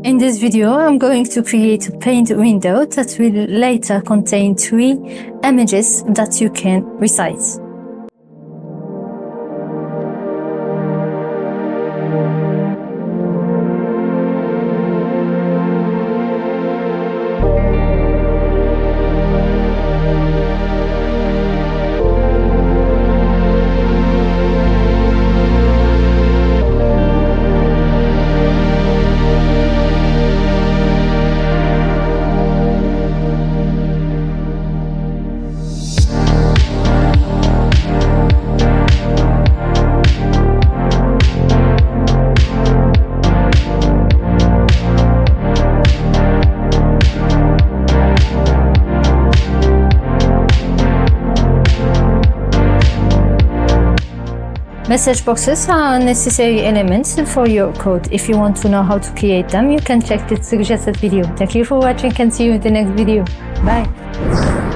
In this video, I'm going to create a paint window that will later contain 3 images that you can resize. Message boxes are necessary elements for your code. If you want to know how to create them, you can check the suggested video. Thank you for watching and see you in the next video. Bye.